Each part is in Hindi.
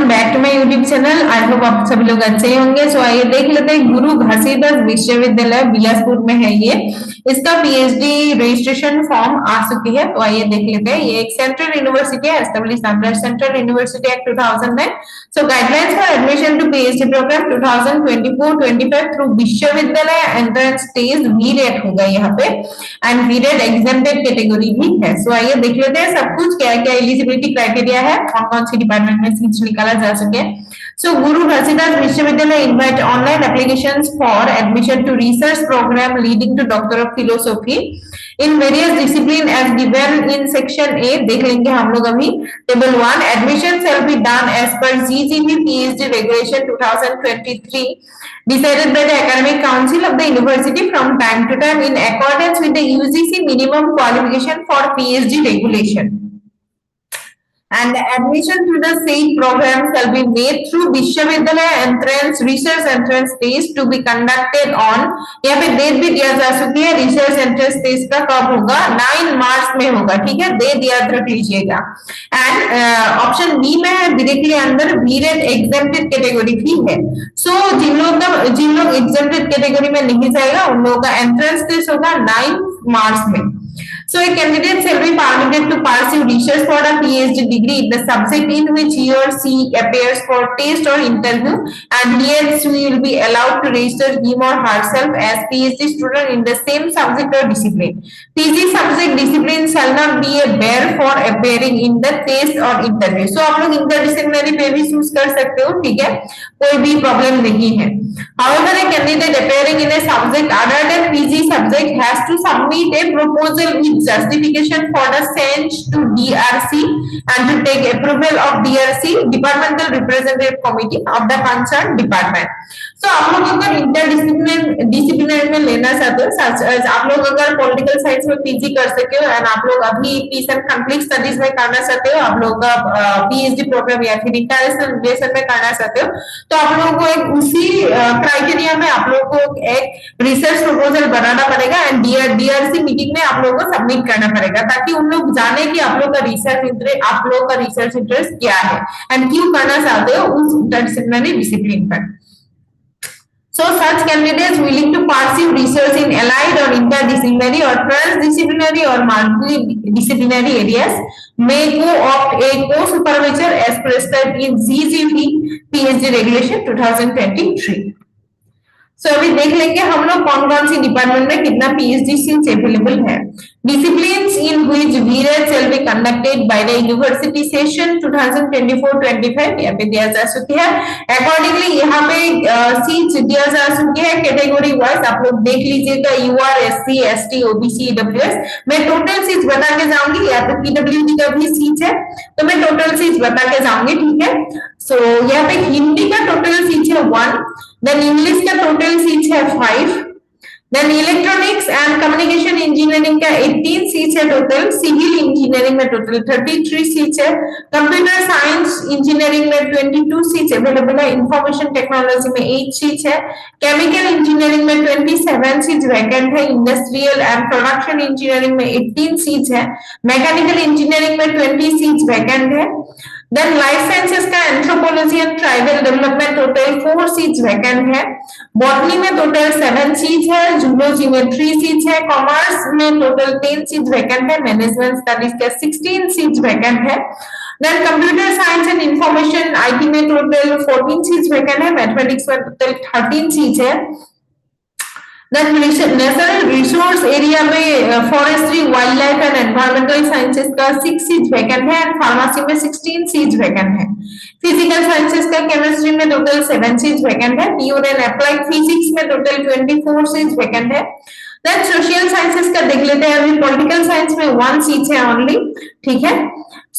Welcome back to my YouTube channel. I hope आप सभी लोग अच्छे ही होंगे। सो आइए देख लेते हैं, गुरु घासीदास विश्वविद्यालय बिलासपुर में है ये। इसका पीएचडी रजिस्ट्रेशन फॉर्म आ चुकी है, तो आइए देख लेते हैं। ये एक सेंट्रल यूनिवर्सिटी है, established under central university act 2009। So guidelines for admission to PhD program 2024-25 through विश्वविद्यालय एंट्रेंस टेस्ट वीरेट होगा यहाँ पे, एंड वीरेट एग्जाम्प्टेड कैटेगरी भी है। सो आइए देख लेते हैं सब कुछ, क्या क्या एलिजिबिलिटी क्राइटेरिया है, कौन कौन सी डिपार्टमेंट में सीट्स निकाला जा सके। सो Guru Ghasidas Vishwavidyalaya invite online applications for admission to research program leading to doctor of philosophy in various discipline as given in section A. देख लेंगे हम लोग अभी। Table 1, admission shall be done as per GGV PhD regulation 2023 decided by the academic council of the university from time to time in accordance with the UGC minimum qualification for PhD regulation. And the admission to the same program shall be made through विश्वविद्यालय entrance research entrance test to be conducted on. यहाँ पे डेट भी दिया जा चुकी है, रिसर्च एंट्रेंस टेस्ट का कब होगा, 9 मार्च में होगा। ठीक है, डेट याद रख लीजिएगा। एंड ऑप्शन बी में है डायरेक्टली अंदर वीरेट एग्जेम्प्टेड कैटेगरी भी है। सो जिन लोग एग्जेम्प्टेड कैटेगरी में नहीं जाएगा उन लोगों का एंट्रेंस टेस्ट होगा 9 मार्च में। So a candidate shall be permitted to pursue research for a PhD degree in the subject in which he or she appears for test or interview, and he or she will be allowed to register him or herself as PhD student in the same subject or discipline. PG subject discipline shall not be a barrier for appearing in the test or interview. So आप लोग interdisciplinary पे भी चूज कर सकते हो, ठीक है, कोई भी प्रॉब्लम नहीं है। However, a candidate appearing in a subject other than PG subject has to submit a proposal with justification for the sent to DRC and to take approval of DRC Departmental Representative Committee of the concerned department. So आप लोग अगर इंटरडिसिप्लिनरी में लेना चाहते हो, आप लोग अगर पॉलिटिकल साइंस में पीजी कर सके हो एंड आप लोग अभी पीस एंड कंफ्लिक्ट स्टडीज में करना चाहते हो, आप लोग का पीएचडी प्रोग्राम या फिर इंटरनेशनल रिलेशन में करना चाहते हो, तो आप लोगों को एक उसी क्राइटेरिया में आप लोगों को एक रिसर्च प्रपोजल बनाना पड़ेगा एंड डीआरसी मीटिंग में आप लोगों को सबमिट करना पड़ेगा, ताकि उन लोग जाने कि आप लोग का रिसर्च इंटरेस्ट क्या है एंड क्यों करना चाहते हो उस इंटरडिसिप्लिनरी डिसिप्लिन पर। So such candidates willing to pursue research in allied or interdisciplinary or transdisciplinary or multidisciplinary areas may co-opt a co-supervisor as prescribed in GGP PhD Regulation 2023. So अभी देख लेंगे हम लोग कौन कौन सी डिपार्टमेंट में कितना पीएचडी सीट्स अवेलेबल है। Disciplines in which VRED shall be conducted by the university session 2024-25 यहाँ पे दिया जा चुकी है। अकॉर्डिंगली यहाँ पे सीट्स दिया जा चुकी है कैटेगरी वाइज, आप लोग देख लीजिएगा। UR, SC, ST, OBC, EWS. मैं टोटल सीट्स बता के जाऊंगी, या तो पीडब्ल्यूडी का भी सीट है तो मैं टोटल सीट्स बता के जाऊंगी, ठीक है। सो यहाँ पे हिंदी का टोटल सीट है 1, देन इंग्लिश का टोटल सीट है 5, then electronics and communication engineering का 18 सीट है टोटल, सिविल इंजीनियरिंग में टोटल 33 सीट है, कंप्यूटर साइंस इंजीनियरिंग में 22 सीट अवेलेबल है, इंफॉर्मेशन टेक्नोलॉजी में 8 सीट है, केमिकल इंजीनियरिंग में 27 सीट वैकेंट है, इंडस्ट्रियल एंड प्रोडक्शन इंजीनियरिंग में 18 सीट है, मैकेनिकल इंजीनियरिंग में 20 सीट वैकेंट है, देन लाइफ साइंसेस का anthropology and tribal development total 4 seats vacant है, बॉटनी में टोटल 7 सीट्स है, जूलॉजी में 3 सीट्स है, कॉमर्स में टोटल 10 सीट्स वैकेंट है, मैनेजमेंट स्टडीज का 16 सीट्स वैकेंट है, then computer science and information IT में टोटल 14 सीट्स वैकेंट है, मैथमेटिक्स में टोटल 13 सीट्स है, देन नेशनल रिसोर्स एरिया में forestry, wild life and environmental sciences का 6 सीट वैकेंट है एंड फार्मेसी में 16 सीट वैकेंट है, फिजिकल साइंसेस का केमिस्ट्री में टोटल 7 सीट वैकेंट है, प्योर एंड अप्लाइड फिजिक्स में टोटल 24 सीट वैकेंट है, देन सोशल साइंसेस का देख लेते हैं। अभी पॉलिटिकल साइंस में 1 सीट है ओनली, ठीक है।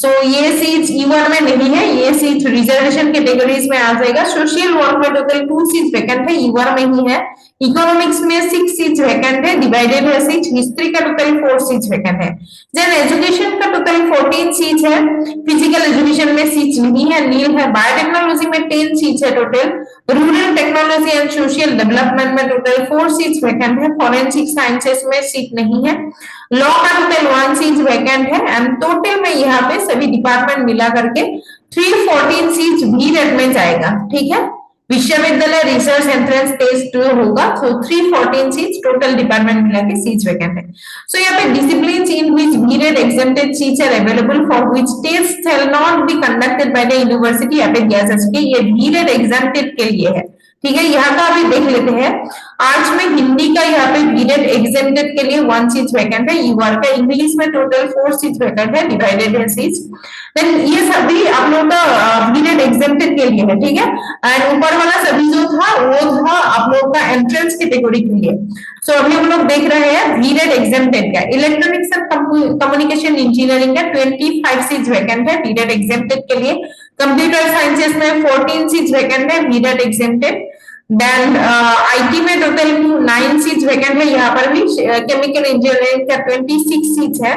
सो ये सीट ईवन में नहीं है, ये सीट रिजर्वेशन कैटेगरीज में आ जाएगा। सोशल वर्क में टोटल 2 सीट वैकेंट है, ईवन में ही है। इकोनॉमिक्स में 6 सीट्स वैकेंट है, डिवाइडेड है सीट। हिस्ट्री का टोटल 4 सीट्स वैकेंट है। देन एजुकेशन का टोटल 14 सीट्स है, फिजिकल एजुकेशन में सीट्स नहीं है, नील है। बायोटेक्नोलॉजी में 10 सीट्स है total. Rural technology and social development में टोटल 4 सीट्स वैकेंट है। फॉरेंसिक साइंसेस में सीट नहीं है। लॉ का टोटल 1 सीट वैकेंट है एंड टोटल में यहाँ पे सभी डिपार्टमेंट मिला करके 314 सीट्स बीरेट में जाएगा, ठीक है। विश्वविद्यालय रिसर्च एंट्रेंस टेस्ट होगा, सो 314 सीट्स टोटल डिपार्टमेंट मिला के सीट्स वैकेंट है। सो यहाँ पे disciplines in which berate exempted seats are available for which test shall not be conducted by the university, यहाँ पे दिया जा सके, ये बीरेट एग्जेम्प्टेड के लिए है, ठीक है। यहाँ का अभी देख लेते हैं। आर्ट्स में हिंदी का यहाँ पे बीरेट एग्जेम्प्टेड के लिए 1 सीट वैकेंट है, यूआर का इंग्लिश में टोटल 4 सीट वैकेंट है, डिवाइडेड है सीट्स। देन ये सभी आप लोग का बीरेट एग्जेम्प्टेड के लिए है, ठीक है। एंड ऊपर वाला सभी जो था वो था आप लोग का एंट्रेंस कैटेगरी के लिए। सो अभी हम लोग देख रहे हैं बीरेट एग्जेम्प्टेड का। इलेक्ट्रॉनिक्स एंड कम्युनिकेशन इंजीनियरिंग का 25 सीट्स वैकेंट है बीरेट एग्जेम्प्टेड के लिए। कंप्यूटर साइंसेस में 14 सीट्स वैकेंट है बीरेट एग्जेम्प्टेड। देन आईटी में टोटल 9 सीट्स वैकेंट है, यहाँ पर भी केमिकल इंजीनियरिंग का 26 सीट्स है,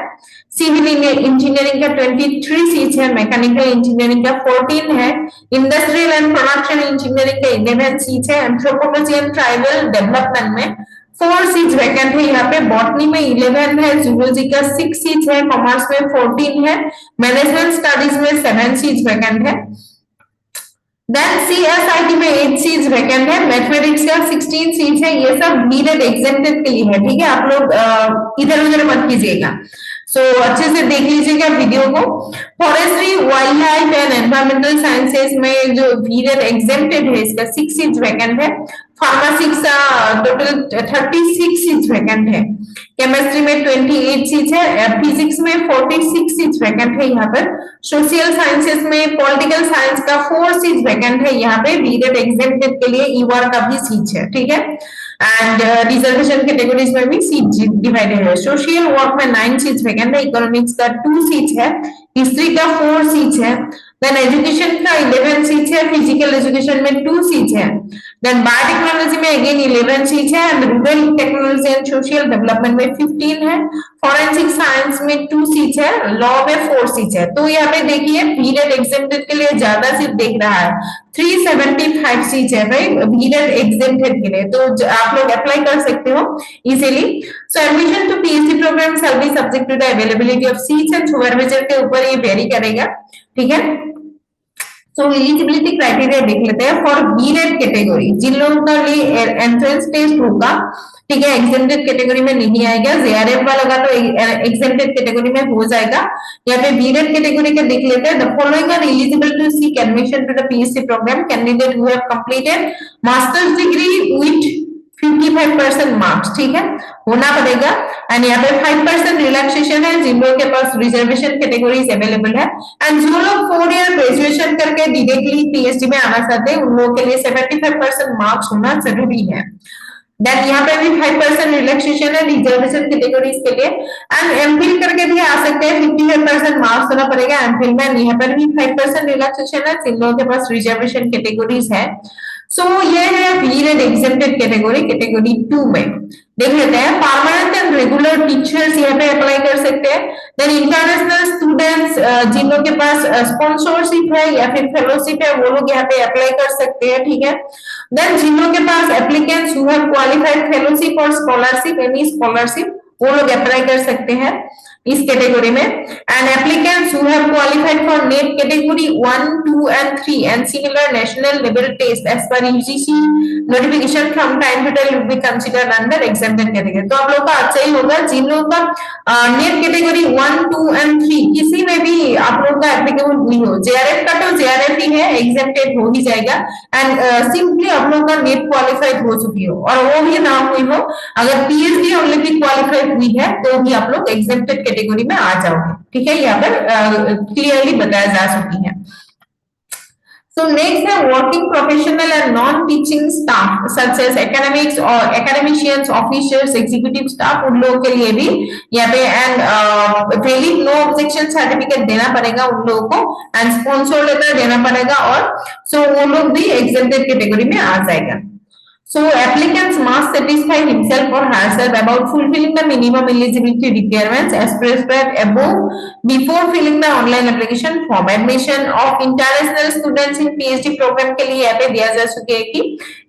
सिविल इंजीनियरिंग का 23 सीट्स है, मैकेनिकल इंजीनियरिंग का 14 है, इंडस्ट्रियल एंड प्रोडक्शन इंजीनियरिंग का 11 सीट्स है, एंथ्रोपोलॉजी एंड ट्राइबल डेवलपमेंट में 4 सीट्स वैकेंट है, यहाँ पे बॉटनी में 11 है, जूलॉजी का 6 सीट्स है, कॉमर्स में 14 है, मैनेजमेंट स्टडीज में 7 सीट्स वैकेंट है। देन सीएसआईटी में 8 सीट्स वैकेंट है, मैथमेटिक्स का 16 सीट्स है, ये सब बीरेट एग्जेम्प्टेड के लिए है, ठीक है। आप लोग इधर उधर मत कीजिएगा, सो अच्छे से देख लीजिएगा वीडियो को। Forestry, wild life and environmental sciences में जो बीरेट एग्जेम्प्टेड है इसका 6 सीट्स वैकेंट है। फार्मासिक्स का टोटल 36 सीट्स वैकेंट है, केमिस्ट्री में 28 सीट्स है, फिजिक्स में 46 सीट्स वैकेंट है यहाँ पर, सोशल साइंसेस में पॉलिटिकल साइंस का 4 सीट्स वैकेंट है, यहाँ पे बीरेट एग्जेम्प्टेड के लिए ईवार का भी सीट है, ठीक है। एंड रिजर्वेशन कैटेगरीज में भी सीट डिवाइडेड है। सोशल वर्क में 9 सीट्स वैकेंट है, इकोनॉमिक्स का 2 सीट्स है, हिस्ट्री का 4 सीट्स है, देन एजुकेशन का 11 सीट्स है, फिजिकल एजुकेशन में 2 सीट्स है, देन बायोटेक्नोलॉजी में अगेन 11 सीट्स है, and rural technology and social development में 15 है, फॉरेंसिक साइंस में 2 सीट्स है, लॉ में 4 सीट्स है। तो यहाँ पे देखिए बीरेट एग्जेम्प्टेड के लिए ज्यादा सीट देख रहा है, 375 सीट्स है भाई बीरेट एग्जेम्प्टेड के लिए, तो आप लोग अप्लाई कर सकते हो easily. So admission to PhD program shall be subject to the availability of seats and supervisor के ऊपर ये वेरी करेगा, ठीक है। सो एलिजिबिलिटी क्राइटेरिया देख लेते हैं फॉर बीरेट कैटेगरी, जिन लोगों का लिए एंट्रेंस टेस्ट होगा, ठीक है, एग्जेम्प्टेड कैटेगरी में नहीं आएगा, जेआरएफ वाला का तो एग्जेम्प्टेड कैटेगरी में हो जाएगा। यहाँ पे बीरेट कैटेगरी का देख लेते हैं। The following are eligible to seek admission to the PhD program, candidate who have completed masters degree with 55% marks, ठीक है, होना पड़ेगा। एंड यहाँ पे 5% रिलैक्सेशन है जिन लोगों के पास रिजर्वेशन कैटेगरीज अवेलेबल है, एंड जो लोग 4 ईयर ग्रेजुएशन करके डायरेक्टली पीएचडी में आना चाहते हैं उन लोगों के लिए 75% मार्क्स होना जरूरी है। देन यहाँ पे भी 5% रिलैक्सेशन है रिजर्वेशन कैटेगरीज के लिए, एंड एमफिल करके भी आ सकते हैं, 55% मार्क्स होना पड़ेगा एमफिल में, यहाँ पर भी 5% रिलैक्सेशन है जिन लोगों के पास रिजर्वेशन कैटेगरीज है। सो ये है बीरेट एग्जेम्प्टेड कैटेगरी, कैटेगरी 2 में देख लेते हैं। परमानेंट एंड रेगुलर टीचर्स यहाँ पे अप्लाई कर सकते हैं। देन इंटरनेशनल स्टूडेंट्स जिन लोग के पास स्पॉन्सरशिप है या फिर फेलोशिप है वो लोग यहाँ पे अप्लाई कर सकते हैं, ठीक है। देन जिन लोग के पास applicants who have qualified fellowship और स्कॉलरशिप, एनी स्कॉलरशिप, वो लोग अप्लाई कर सकते हैं इस कैटेगरी में। And applicants who have qualified for NET category 1, 2 and 3 and similar national level test as per UGC notification from time to time will be considered under exempted category. तो आप लोग का अच्छा ही होगा जिन लोगों का नेट कैटेगरी 1, 2 एंड 3 किसी में भी आप लोग का एप्लीकेबल हुई हो, जेआरएफ का तो जेआरएफ ही है, एग्जेम्प्टेड हो ही जाएगा। एंड सिंपली आप लोग का नेट क्वालिफाइड हो चुकी हो और वो भी ना हुई हो, अगर पीएचडी ओनली भी क्वालिफाइड हुई है तो भी आप लोग एग्जेम्प्टेड कैटेगरी में आ जाओगे, ठीक है, यहाँ पर क्लियरली बताया जा चुकी है। So next है working professional and non-teaching staff such as academics or academicians, officers, executive staff, उन लोगों के लिए भी यहाँ पे and valid no objection certificate देना पड़ेगा उन लोगों को, एंड स्पॉन्सर लेटर देना पड़ेगा, और सो वो लोग भी एग्जेम्प्टेड कैटेगरी में आ जाएगा। So applicants must satisfy himself or herself about fulfilling the minimum eligibility requirements as prescribed above before filling the online application form. Admission of international students in PhD program के लिए यहाँ पे दिया जा चुके हैं कि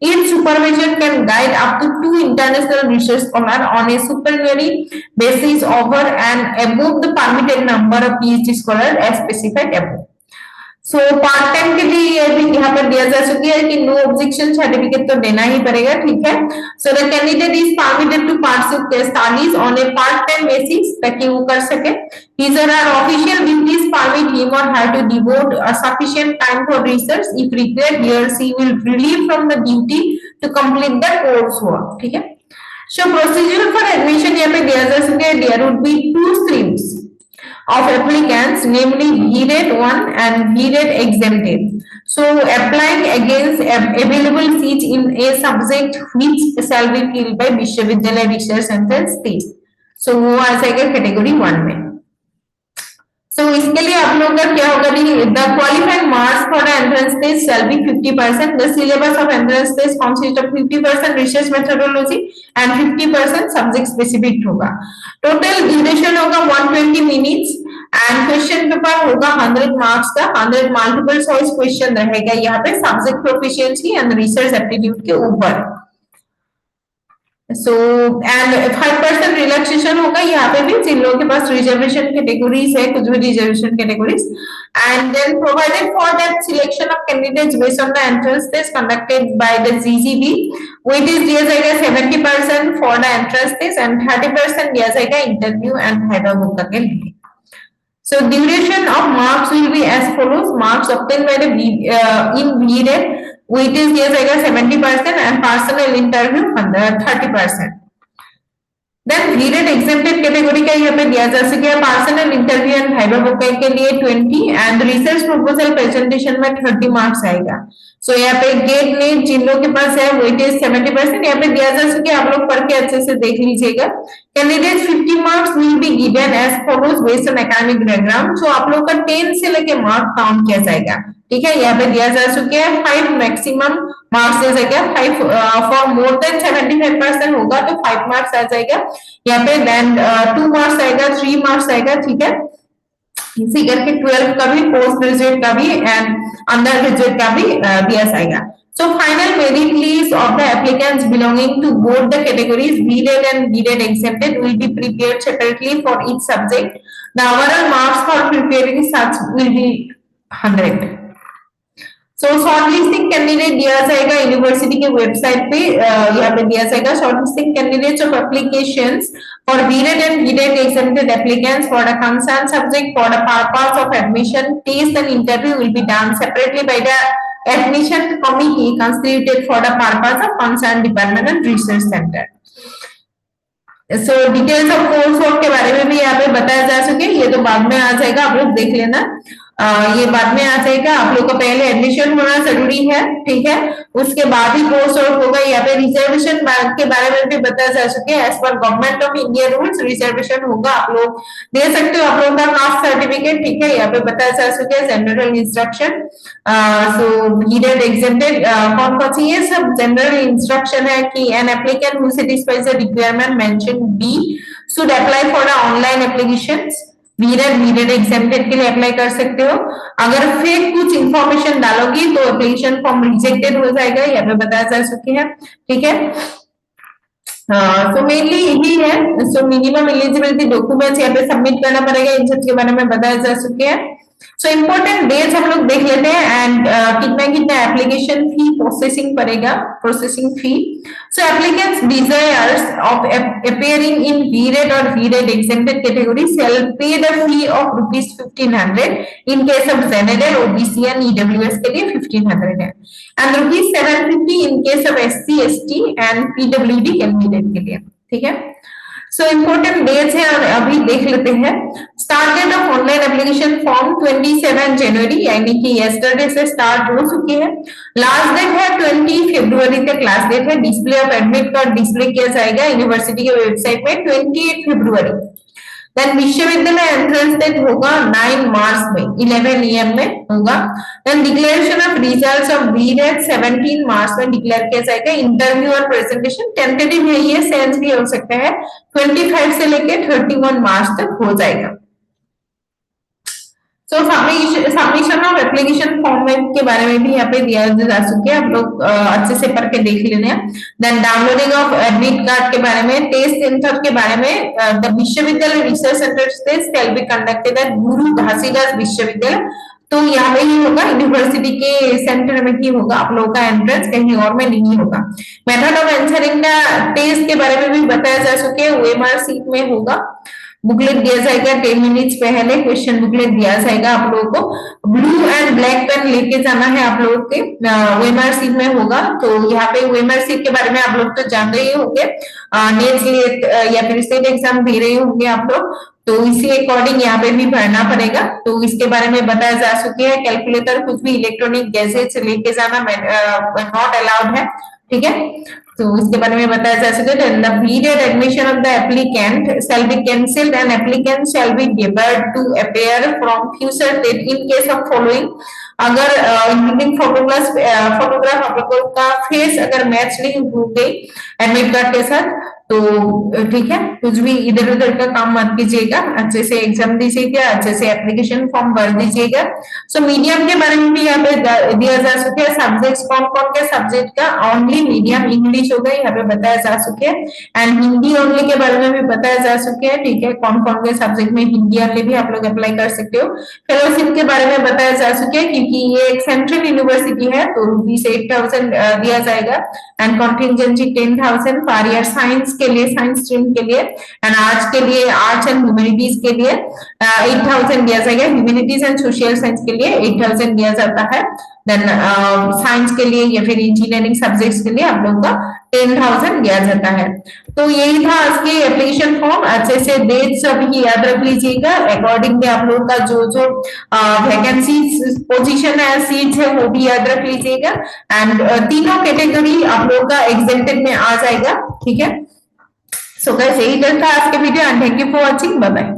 each supervisor can guide up to 2 international research scholars on a supernumerary basis over and above the permitted number of PhD scholars as specified above. So part time के लिए ये भी यहाँ पर दिया जा चुकी है कि नो ऑब्जेक्शन सर्टिफिकेट तो देना ही पड़ेगा, ठीक है। So the candidate is permitted to participate studies on a part time basis, ताकि वो कर सके। His or her official duties permit him or her to devote a sufficient time for research. If required, he or she will relieve from the duty to complete the course work, ठीक है। So procedure for admission यहाँ पे दिया जा सके, there would be two streams of applicants, namely VRET 1 and VRET exempted. So applying against available seats in a subject which shall be filled by विश्वविद्यालय रिसर्च सेंटर्स टेस्ट, सो वो आ जाएगा कैटेगरी 1 में। तो इसके लिए आप लोगों का क्या होगा, the qualified marks for the entrance test shall be 50%। The syllabus of entrance test consist of 50% research methodology and 50% subject specific होगा। टोटल ड्यूरेशन होगा 120 मिनट्स एंड क्वेश्चन पेपर होगा 100 मार्क्स का। 100 मल्टीपल चॉइस क्वेश्चन रहेगा यहाँ पे subject proficiency and research aptitude के ऊपर। सो एंड 5% रिलैक्सेशन होगा यहाँ पे भी जिन लोगों के पास रिजर्वेशन कैटेगरीज है, कुछ भी reservation categories. And then provided for that selection of candidates based on the entrance test conducted by the GGB, weightage दिया जाएगा 70% for the entrance test and 30% दिया जाएगा इंटरव्यू एंड वाइवा बुक के लिए। So duration of marks will be as follows: marks obtained by the in VRET, weightage दिया जाएगा 70% and personal interview 30%. Then VRET exempted category का यहाँ पे दिया जा सके personal interview and viva book के लिए 20 एंड रिसर्च प्रपोजल प्रेजेंटेशन में 30 मार्क्स आएगा। सो यहाँ पे गेट नेट जिन लोगों के पास है वेटेज 70% यहाँ पे दिया जा सके, आप लोग पढ़ के अच्छे से देख लीजिएगा। Candidate 50 marks will be given as follows based on academic background. So आप लोग का 10 से लेके मार्क काउंट किया जाएगा, ठीक है। यहाँ पे दिया जा चुके हैं 5 मैक्सिमम मार्क्स दिया जाएगा। 5 फॉर मोर देन 75% होगा तो 5 मार्क्स आ जाएगा यहाँ पे। देन 2 मार्क्स आएगा, 3 मार्क्स आएगा, ठीक है। इसी करके 12 का भी, पोस्ट ग्रेजुएट का भी एंड अंडर ग्रेजुएट का भी दिया जाएगा। So final merit list of the applicants belonging to both the categories VRET and VRET exempted will be prepared separately for each subject. The overall marks for preparing such will be 100. So shortlisting candidate दिया जाएगा यूनिवर्सिटी के वेबसाइट पे, यहाँ पे दिया जाएगा shortlisting candidates of applications for VRET and VRET exempted applicants for the concerned subject for the purpose of admission. Test and interview will be done separately by the admission committee constituted for the purpose of concerned department and research center. So details of course work के बारे में भी यहाँ पे बताया जा सके, ये तो बाद में आ जाएगा, आप लोग देख लेना। ये बाद में आ जाएगा, आप लोग का पहले एडमिशन होना जरूरी है, ठीक है, उसके बाद ही कोर्स वर्क होगा। यहाँ पे रिजर्वेशन के बारे में भी बताया जा सके, as per government of India rules reservation होगा, आप लोग दे सकते हो आप लोगों का कास्ट सर्टिफिकेट, ठीक है। यहाँ पे बताया जा सके जनरल इंस्ट्रक्शन। सो VRET exempted कौन कौन सी, ये सब जनरल इंस्ट्रक्शन है कि an applicant who satisfies the requirement mention be should apply for the online applications. VRET exempted के लिए अप्लाई कर सकते हो। अगर फेक कुछ इंफॉर्मेशन डालोगी तो एप्लीकेशन फॉर्म रिजेक्टेड हो जाएगा, यहाँ पे बताया जा चुके हैं, ठीक है। तो मेनली यही है। सो मिनिमम एलिजिबिलिटी डॉक्यूमेंट्स यहाँ पे सबमिट करना पड़ेगा, इन सब के बारे में बताया जा चुके हैं। सो इम्पोर्टेंट डेट्स हम लोग देख लेते हैं एंड कितना कितना एप्लीकेशन फी प्रोसेसिंग पड़ेगा, processing fee. So applicants desires of appearing in VRET or VRET exempted category shall pay the fee of rupees 1500 in case of general, OBC and EWS के लिए 1500 है and rupees 750 in case of SC, ST and PWD candidate के लिए, ठीक है। सो इम्पोर्टेंट डेट्स है और अभी देख लेते हैं। Start date of online application form 27 जनवरी, यानी कि यस्टरडे से स्टार्ट हो चुकी है। लास्ट डेट है 20 फरवरी तक लास्ट डेट है। Display of admit card display किया जाएगा यूनिवर्सिटी के वेबसाइट में 28 फरवरी। देन विश्वविद्यालय एंट्रेंस टेस्ट होगा 9 मार्च में 11 AM में होगा। Then declaration of results of VRET 17 मार्च में डिक्लेयर किया जाएगा। इंटरव्यू और प्रेजेंटेशन टेंटेटिव है, ये सेंस भी हो सकता है 25 से लेके 31 मार्च तक हो जाएगा। सो सबमिशन ऑफ एप्लीकेशन फॉर्म के बारे में भी यहाँ पे दिया जा चुके हैं, आप लोग अच्छे से पढ़ के देख लेने हैं। Then downloading of admit card के बारे में, टेस्ट सेंटर के बारे में, द विश्वविद्यालय research center test can be conducted at Guru Ghasidas विश्वविद्यालय तो यहाँ पे ही होगा, यूनिवर्सिटी के सेंटर में ही होगा, आप लोगों का एंट्रेंस कहीं और में नहीं होगा। मेथड ऑफ आंसरिंग का टेस्ट के बारे में भी बताया जा चुके, ओएमआर सीट में होगा। बुकलेट दिया जाएगा 10 मिनट्स पहले, क्वेश्चन बुकलेट दिया जाएगा आप लोगों को। ब्लू एंड ब्लैक पेन लेके जाना है आप लोगों के, ओएमआर सीट में होगा। तो यहाँ पे ओएमआर सीट के बारे में आप लोग तो जान रहे ही होंगे, नेट या फिर स्टेट एग्जाम दे रहे होंगे आप लोग, तो इसी अकॉर्डिंग यहाँ पे भी भरना पड़ेगा। तो इसके बारे में बताया जा चुके हैं, कैलकुलेटर कुछ भी इलेक्ट्रॉनिक गैजेट्स लेके जाना नॉट अलाउड है, ठीक है। तो इसके बारे में बताया जा चुका है। The period admission of the applicant shall be cancelled and applicant shall be debarred to appear from future date in case of following। अगर इंक्लूडिंग फोटोग्राफ आप लोगों का फेस अगर मैच नहीं हो गई एडमिट कार्ड के साथ, तो ठीक है, कुछ भी इधर उधर का काम मत कीजिएगा, अच्छे से एग्जाम दीजिएगा, अच्छे से एप्लीकेशन फॉर्म भर दीजिएगा। सो मीडियम के बारे में भी यहाँ पे दिया जा चुके हैं, सब्जेक्ट कौन कौन के सब्जेक्ट का, ओनली मीडियम इंग्लिश हो गई यहाँ पे बताया जा चुके हैं, एंड हिंदी ओनली के बारे में भी बताया जा चुके हैं, ठीक है। कौन कौन के सब्जेक्ट में हिंदी ओनली भी आप लोग अप्लाई कर सकते हो। फेलोशिप के बारे में बताया जा चुके हैं, क्योंकि ये एक सेंट्रल यूनिवर्सिटी है तो रुपीज 8,000 दिया जाएगा, and contingency 10,000 per year science के लिए, साइंस स्ट्रीम के लिए, एंड आर्ट्स के लिए, आर्ट्स एंड ह्यूमैनिटीज के लिए 8,000 दिया जाएगा, ह्यूमैनिटीज एंड सोशल साइंस के लिए 8,000 दिया जाता है, देन साइंस के लिए या फिर इंजीनियरिंग सब्जेक्ट्स के लिए आप लोगों का 10,000 दिया जाता है। तो यही था आज के एप्लीकेशन फॉर्म, अच्छे से डेट सब ही याद रख लीजिएगा, अकॉर्डिंगली आप लोगों का जो जो वैकेंसी पोजीशन है, सीट है, वो भी याद रख लीजिएगा, एंड तीनों कैटेगरी आप लोगों का एग्जेम्प्टेड में आ जाएगा, ठीक है। सो गाइस यही था आज के video, and thank you for watching, bye bye.